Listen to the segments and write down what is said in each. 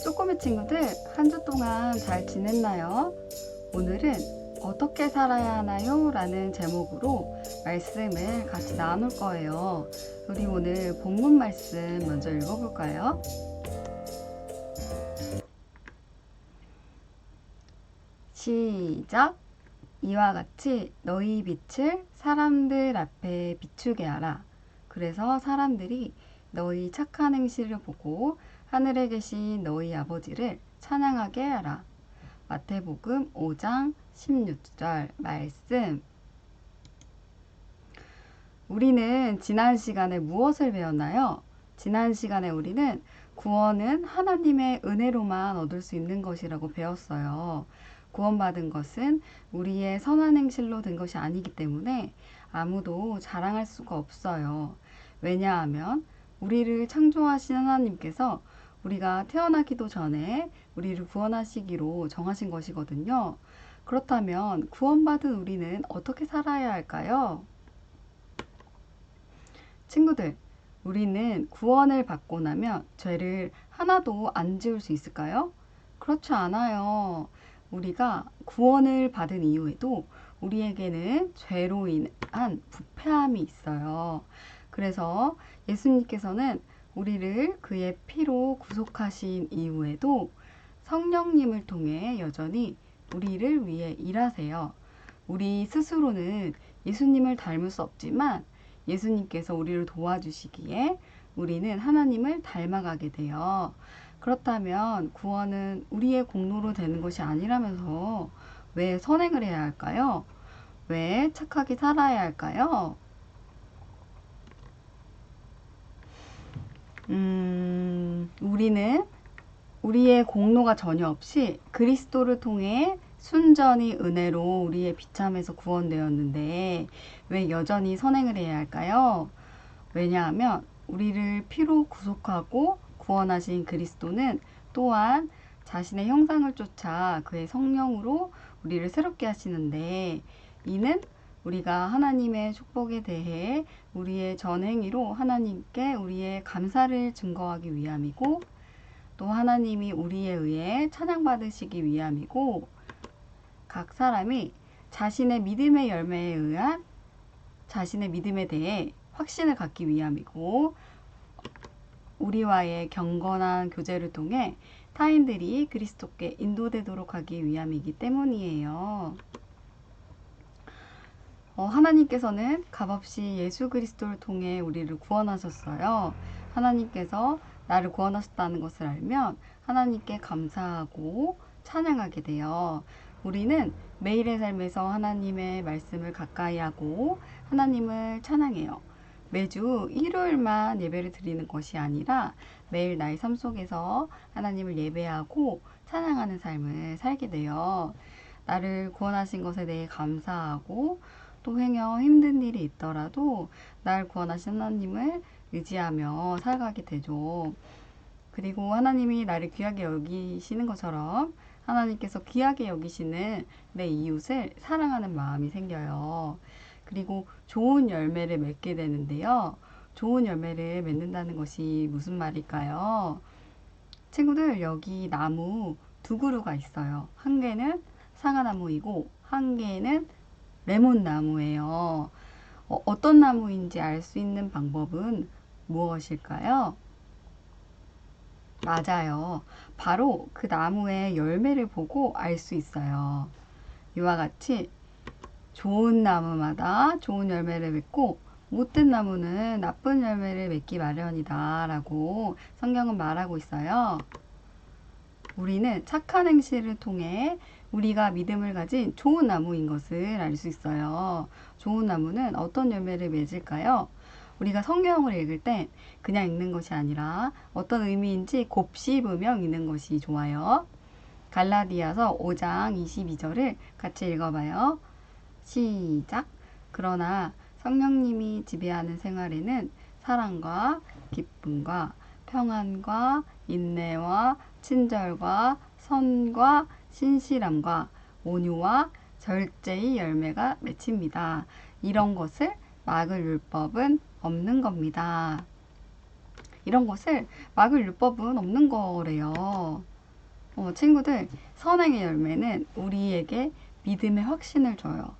쪼꼬미 친구들, 한 주 동안 잘 지냈나요? 오늘은 어떻게 살아야 하나요? 라는 제목으로 말씀을 같이 나눌 거예요. 우리 오늘 본문 말씀 먼저 읽어볼까요? 시작! 이와 같이 너희 빛을 사람들 앞에 비추게 하라. 그래서 사람들이 너희 착한 행실을 보고 하늘에 계신 너희 아버지를 찬양하게 하라. 마태복음 5장 16절 말씀. 우리는 지난 시간에 무엇을 배웠나요? 지난 시간에 우리는 구원은 하나님의 은혜로만 얻을 수 있는 것이라고 배웠어요. 구원받은 것은 우리의 선한 행실로 된 것이 아니기 때문에 아무도 자랑할 수가 없어요. 왜냐하면 우리를 창조하신 하나님께서 우리가 태어나기도 전에 우리를 구원하시기로 정하신 것이거든요. 그렇다면 구원받은 우리는 어떻게 살아야 할까요? 친구들, 우리는 구원을 받고 나면 죄를 하나도 안 지을 수 있을까요? 그렇지 않아요. 우리가 구원을 받은 이후에도 우리에게는 죄로 인한 부패함이 있어요. 그래서 예수님께서는 우리를 그의 피로 구속하신 이후에도 성령님을 통해 여전히 우리를 위해 일하세요. 우리 스스로는 예수님을 닮을 수 없지만 예수님께서 우리를 도와주시기에 우리는 하나님을 닮아가게 돼요. 그렇다면 구원은 우리의 공로로 되는 것이 아니라면서 왜 선행을 해야 할까요? 왜 착하게 살아야 할까요? 우리는 우리의 공로가 전혀 없이 그리스도를 통해 순전히 은혜로 우리의 비참에서 구원되었는데 왜 여전히 선행을 해야 할까요? 왜냐하면 우리를 피로 구속하고 구원하신 그리스도는 또한 자신의 형상을 쫓아 그의 성령으로 우리를 새롭게 하시는데 이는 우리가 하나님의 축복에 대해 우리의 전행위로 하나님께 우리의 감사를 증거하기 위함이고 또 하나님이 우리에 의해 찬양받으시기 위함이고 각 사람이 자신의 믿음의 열매에 의한 자신의 믿음에 대해 확신을 갖기 위함이고 우리와의 경건한 교제를 통해 타인들이 그리스도께 인도되도록 하기 위함이기 때문이에요. 하나님께서는 값없이 예수 그리스도를 통해 우리를 구원하셨어요. 하나님께서 나를 구원하셨다는 것을 알면 하나님께 감사하고 찬양하게 돼요. 우리는 매일의 삶에서 하나님의 말씀을 가까이 하고 하나님을 찬양해요. 매주 일요일만 예배를 드리는 것이 아니라 매일 나의 삶 속에서 하나님을 예배하고 찬양하는 삶을 살게 돼요. 나를 구원하신 것에 대해 감사하고 또 행여 힘든 일이 있더라도 날 구원하신 하나님을 의지하며 살아가게 되죠. 그리고 하나님이 나를 귀하게 여기시는 것처럼 하나님께서 귀하게 여기시는 내 이웃을 사랑하는 마음이 생겨요. 그리고 좋은 열매를 맺게 되는데요. 좋은 열매를 맺는다는 것이 무슨 말일까요? 친구들, 여기 나무 두 그루가 있어요. 한 개는 사과나무이고 한 개는 레몬나무예요. 어떤 나무인지 알 수 있는 방법은 무엇일까요? 맞아요. 바로 그 나무의 열매를 보고 알 수 있어요. 이와 같이 좋은 나무마다 좋은 열매를 맺고 못된 나무는 나쁜 열매를 맺기 마련이다 라고 성경은 말하고 있어요. 우리는 착한 행실을 통해 우리가 믿음을 가진 좋은 나무인 것을 알 수 있어요. 좋은 나무는 어떤 열매를 맺을까요? 우리가 성경을 읽을 때 그냥 읽는 것이 아니라 어떤 의미인지 곱씹으며 읽는 것이 좋아요. 갈라디아서 5장 22절을 같이 읽어봐요. 시작. 그러나 성령님이 지배하는 생활에는 사랑과 기쁨과 평안과 인내와 친절과 선과 신실함과 온유와 절제의 열매가 맺힙니다. 이런 것을 막을 율법은 없는 겁니다. 이런 것을 막을 율법은 없는 거래요. 친구들, 선행의 열매는 우리에게 믿음의 확신을 줘요.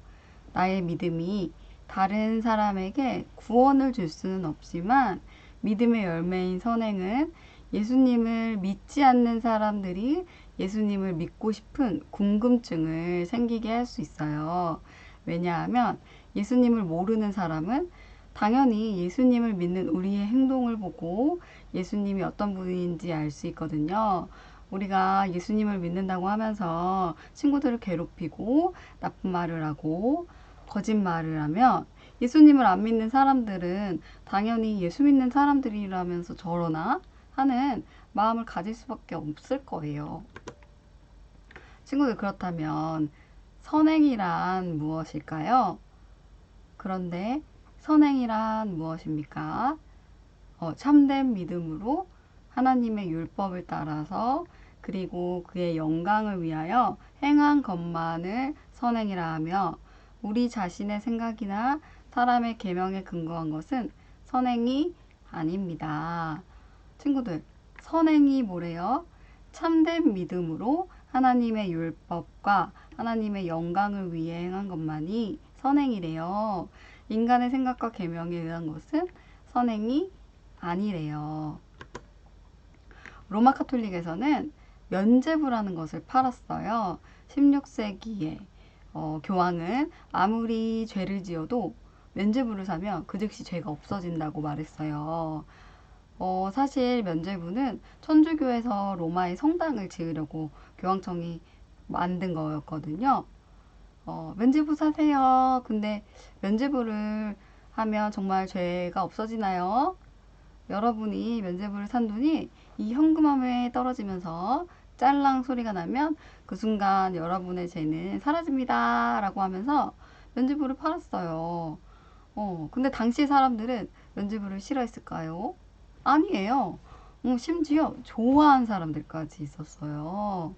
나의 믿음이 다른 사람에게 구원을 줄 수는 없지만 믿음의 열매인 선행은 예수님을 믿지 않는 사람들이 예수님을 믿고 싶은 궁금증을 생기게 할 수 있어요. 왜냐하면 예수님을 모르는 사람은 당연히 예수님을 믿는 우리의 행동을 보고 예수님이 어떤 분인지 알 수 있거든요. 우리가 예수님을 믿는다고 하면서 친구들을 괴롭히고 나쁜 말을 하고 거짓말을 하면 예수님을 안 믿는 사람들은 당연히 예수 믿는 사람들이라면서 저러나 하는 마음을 가질 수밖에 없을 거예요. 친구들, 그렇다면 선행이란 무엇일까요? 그런데 선행이란 무엇입니까? 참된 믿음으로 하나님의 율법을 따라서 그리고 그의 영광을 위하여 행한 것만을 선행이라 하며 우리 자신의 생각이나 사람의 계명에 근거한 것은 선행이 아닙니다. 친구들, 선행이 뭐래요? 참된 믿음으로 하나님의 율법과 하나님의 영광을 위해 행한 것만이 선행이래요. 인간의 생각과 계명에 의한 것은 선행이 아니래요. 로마 카톨릭에서는 면죄부라는 것을 팔았어요. 16세기에 교황은 아무리 죄를 지어도 면죄부를 사면 그 즉시 죄가 없어진다고 말했어요. 사실 면죄부는 천주교에서 로마에 성당을 지으려고 교황청이 만든 거였거든요. 면죄부 사세요. 근데 면죄부를 하면 정말 죄가 없어지나요? 여러분이 면죄부를 산 돈이 이 현금함에 떨어지면서 짤랑 소리가 나면 그 순간 여러분의 죄는 사라집니다. 라고 하면서 면죄부를 팔았어요. 근데 당시 사람들은 면죄부를 싫어했을까요? 아니에요. 심지어 좋아한 사람들까지 있었어요.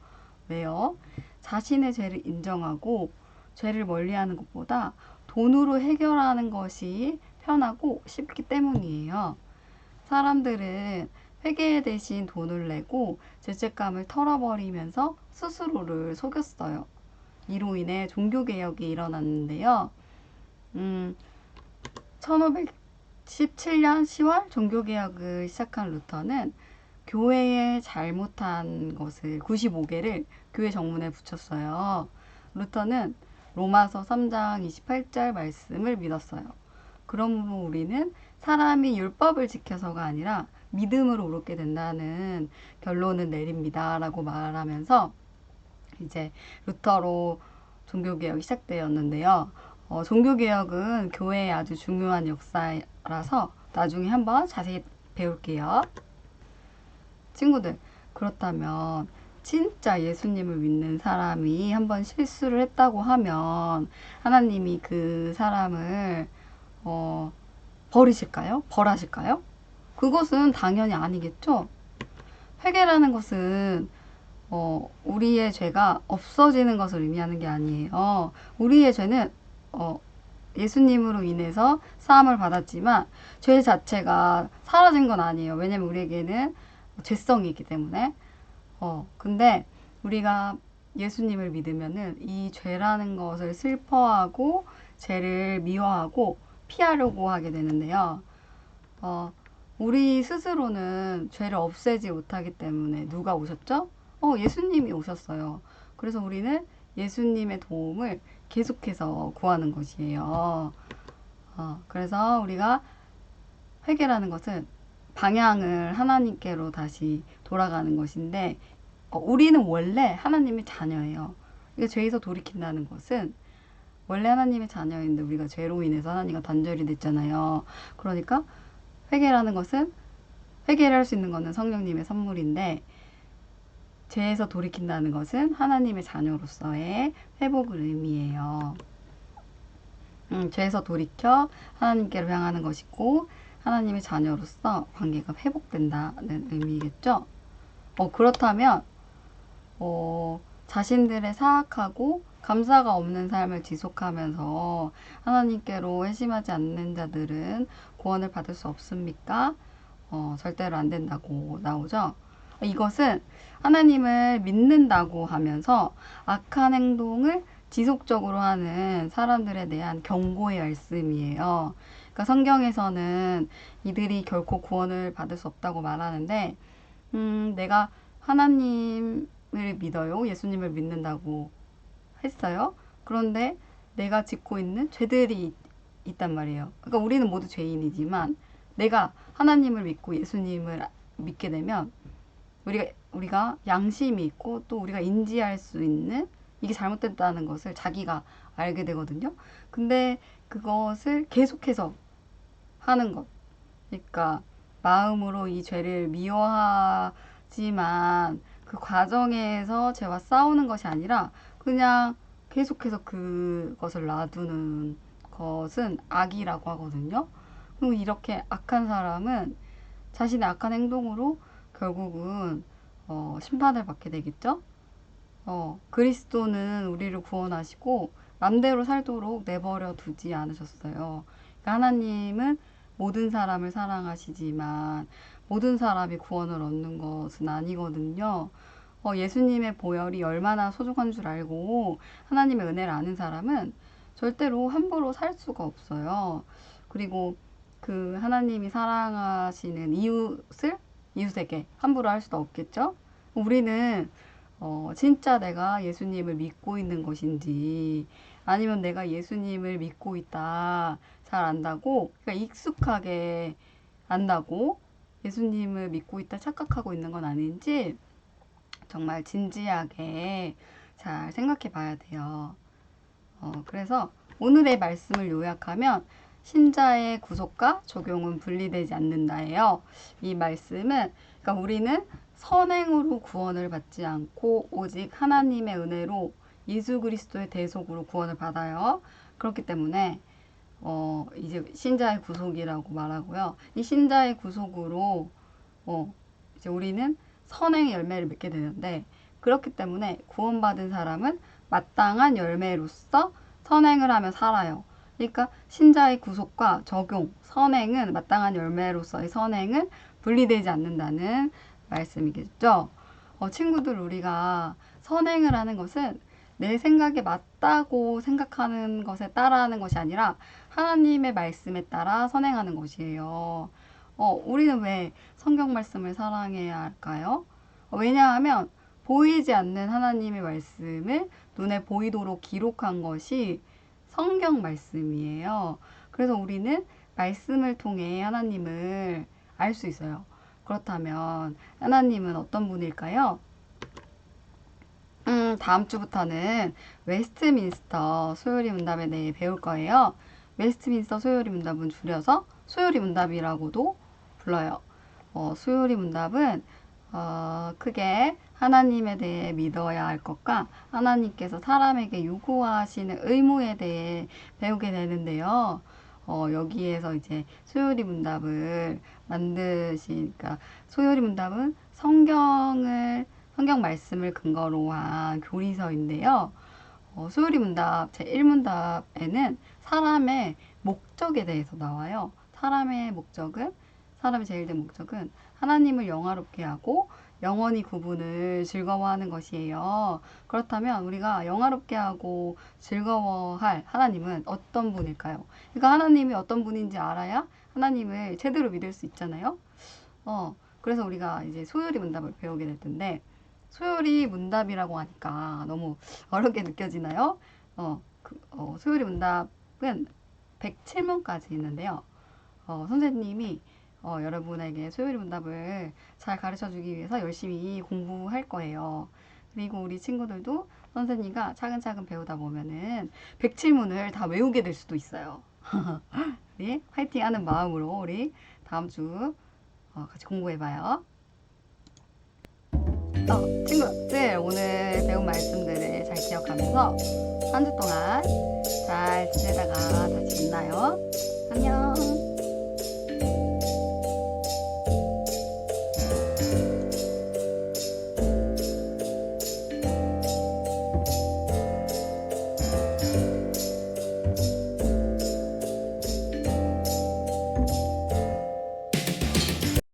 왜요? 자신의 죄를 인정하고 죄를 멀리하는 것보다 돈으로 해결하는 것이 편하고 쉽기 때문이에요. 사람들은 회계 대신 돈을 내고 죄책감을 털어버리면서 스스로를 속였어요. 이로 인해 종교개혁이 일어났는데요. 1517년 10월 종교개혁을 시작한 루터는 교회에 잘못한 것을 95개를 교회 정문에 붙였어요. 루터는 로마서 3장 28절 말씀을 믿었어요. 그러므로 우리는 사람이 율법을 지켜서가 아니라 믿음으로 옳게 된다는 결론을 내립니다. 라고 말하면서 이제 루터로 종교개혁이 시작되었는데요. 종교개혁은 교회의 아주 중요한 역사라서 나중에 한번 자세히 배울게요. 친구들, 그렇다면 진짜 예수님을 믿는 사람이 한번 실수를 했다고 하면 하나님이 그 사람을 버리실까요? 벌하실까요? 그것은 당연히 아니겠죠? 회개라는 것은 우리의 죄가 없어지는 것을 의미하는 게 아니에요. 우리의 죄는 예수님으로 인해서 사함을 받았지만 죄 자체가 사라진 건 아니에요. 왜냐면 우리에게는 죄성이 있기 때문에. 근데 우리가 예수님을 믿으면은 이 죄라는 것을 슬퍼하고 죄를 미워하고 피하려고 하게 되는데요. 우리 스스로는 죄를 없애지 못하기 때문에 누가 오셨죠? 예수님이 오셨어요. 그래서 우리는 예수님의 도움을 계속해서 구하는 것이에요. 그래서 우리가 회개라는 것은 방향을 하나님께로 다시 돌아가는 것인데, 우리는 원래 하나님의 자녀예요. 이거 죄에서 돌이킨다는 것은 원래 하나님의 자녀인데 우리가 죄로 인해서 하나님과 단절이 됐잖아요. 그러니까 회개라는 것은 회개를 할 수 있는 것은 성령님의 선물인데 죄에서 돌이킨다는 것은 하나님의 자녀로서의 회복을 의미해요. 죄에서 돌이켜 하나님께로 향하는 것이고 하나님의 자녀로서 관계가 회복된다는 의미겠죠. 그렇다면 자신들의 사악하고 감사가 없는 삶을 지속하면서 하나님께로 회심하지 않는 자들은 구원을 받을 수 없습니까? 절대로 안 된다고 나오죠. 이것은 하나님을 믿는다고 하면서 악한 행동을 지속적으로 하는 사람들에 대한 경고의 말씀이에요. 그러니까 성경에서는 이들이 결코 구원을 받을 수 없다고 말하는데, 내가 하나님을 믿어요. 예수님을 믿는다고 했어요. 그런데 내가 짓고 있는 죄들이 있단 말이에요. 그러니까 우리는 모두 죄인이지만 내가 하나님을 믿고 예수님을 믿게 되면 우리가 양심이 있고 또 우리가 인지할 수 있는 이게 잘못됐다는 것을 자기가 알게 되거든요. 근데 그것을 계속해서 하는 것. 그러니까 마음으로 이 죄를 미워하지만 그 과정에서 죄와 싸우는 것이 아니라 그냥 계속해서 그것을 놔두는 것은 악이라고 하거든요. 그리고 이렇게 악한 사람은 자신의 악한 행동으로 결국은 심판을 받게 되겠죠. 그리스도는 우리를 구원하시고 맘대로 살도록 내버려 두지 않으셨어요. 그러니까 하나님은 모든 사람을 사랑하시지만 모든 사람이 구원을 얻는 것은 아니거든요. 예수님의 보혈이 얼마나 소중한 줄 알고 하나님의 은혜를 아는 사람은 절대로 함부로 살 수가 없어요. 그리고 그 하나님이 사랑하시는 이웃에게 함부로 할 수도 없겠죠? 우리는 진짜 내가 예수님을 믿고 있는 것인지 아니면 내가 예수님을 믿고 있다 잘 안다고 그러니까 익숙하게 안다고 예수님을 믿고 있다 착각하고 있는 건 아닌지 정말 진지하게 잘 생각해 봐야 돼요. 그래서 오늘의 말씀을 요약하면 신자의 구속과 적용은 분리되지 않는다예요. 이 말씀은 그러니까 우리는 선행으로 구원을 받지 않고 오직 하나님의 은혜로 예수 그리스도의 대속으로 구원을 받아요. 그렇기 때문에 이제 신자의 구속이라고 말하고요. 이 신자의 구속으로 이제 우리는 선행의 열매를 맺게 되는데 그렇기 때문에 구원받은 사람은 마땅한 열매로서 선행을 하며 살아요. 그러니까 신자의 구속과 적용, 선행은 마땅한 열매로서의 선행은 분리되지 않는다는 말씀이겠죠. 친구들 우리가 선행을 하는 것은 내 생각에 맞다고 생각하는 것에 따라하는 것이 아니라 하나님의 말씀에 따라 선행하는 것이에요. 우리는 왜 성경 말씀을 사랑해야 할까요? 왜냐하면 보이지 않는 하나님의 말씀을 눈에 보이도록 기록한 것이 성경 말씀이에요. 그래서 우리는 말씀을 통해 하나님을 알 수 있어요. 그렇다면 하나님은 어떤 분일까요? 다음 주부터는 웨스트민스터 소요리 문답에 대해 배울 거예요. 웨스트민스터 소요리 문답은 줄여서 소요리 문답이라고도 불러요. 소요리 문답은 크게 하나님에 대해 믿어야 할 것과 하나님께서 사람에게 요구하시는 의무에 대해 배우게 되는데요. 여기에서 이제 소요리 문답을 만드시니까 소요리 문답은 성경 말씀을 근거로 한 교리서인데요. 소요리 문답 제1문답에는 사람의 목적에 대해서 나와요. 사람의 제일 된 목적은 하나님을 영화롭게 하고 영원히 그분을 즐거워하는 것이에요. 그렇다면 우리가 영화롭게 하고 즐거워할 하나님은 어떤 분일까요? 그러니까 하나님이 어떤 분인지 알아야 하나님을 제대로 믿을 수 있잖아요. 그래서 우리가 이제 소요리 문답을 배우게 될 텐데 소요리 문답이라고 하니까 너무 어렵게 느껴지나요? 소요리 문답은 107문까지 있는데요. 선생님이 여러분에게 소요리 문답을 잘 가르쳐 주기 위해서 열심히 공부할 거예요. 그리고 우리 친구들도 선생님과 차근차근 배우다 보면은 107문을 다 외우게 될 수도 있어요. 우리 화이팅 하는 마음으로 우리 다음 주 같이 공부해봐요. 친구들 오늘 배운 말씀들을 잘 기억하면서 한 주 동안 잘 지내다가 다시 만나요. 안녕.